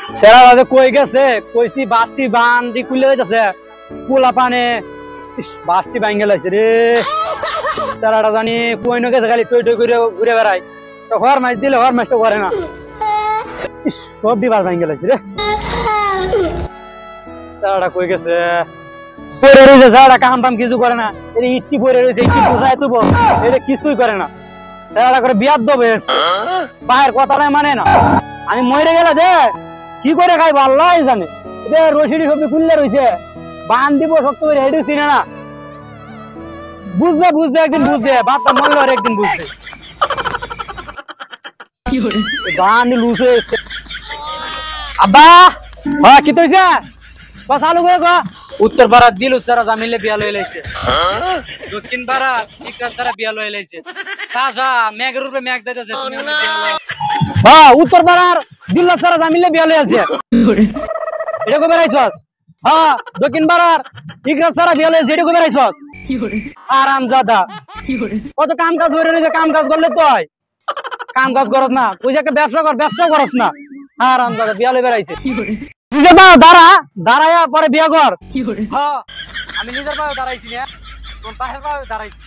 সেরা বাজে কই গেছে কইছি বাসটি বান্দি খুলে যাচ্ছে পোলা পানে বাসটি ভাঙ্গে লাইছে রে সেরাটা জানি কই ন গেছে খালি টই টই করে ঘুরে বেড়ায় তো হর মাছ দিলে হর মাছ তো করে না সব দিবার ভাঙ্গে লাইছে রে সেরাটা কই গেছে পড়ে রয়েছে সেরাটা কাম টাম কিছু করে না এই ইটটি পড়ে রয়েছে ইটটি পোষায় তুব এটা কিছুই করে না সেরাটা করে বিয়ার দেবে পায়ের কথাটাই মানে না আমি মরে গেলে দে কি করে খাইব আল্লাহ জানে রশিদি সবজি খুললে রয়েছে বান দিব শক্ত করে হেঁটে চিনে না বুঝবে বুঝবে একদিন বুঝবে বাপটা মরলে আর একদিন বুঝবে বান লুসে আব্বা হ্যাঁ কি তৈছে চালু করে গো উত্তর পাড়া দিল সারা জামিলে বিয়া লয়ে লাইছে দক্ষিণ পাড়া ইকরাত সারা বিয়া লয়ে লাইছে কাজা মেঘের উপরে মেঘ দিতেছে হ্যাঁ উত্তর পাড়ার দিল সারা জামিলে বিয়া লয়ে আছে এটা কবে রাইছস হ্যাঁ দক্ষিণ পাড়ার ইকরাত সারা বিয়া লয়ে যেটা কবে রাইছস আরামজাদা কত কাম কাজ হয়ে রয়েছে কাম কাজ করলে তুই কাম কাজ করস না তুই যে একটা ব্যবসা কর ব্যবসা করস না আরামজাদা বিয়া লয়ে বেড়াইছে নিজের পাও দাঁড়া দাঁড়াইয়া পরে বিয়া কর হ্যাঁ আমি নিজের পাও দাঁড়াইছি না তোর পাশের পাও দাঁড়াইছি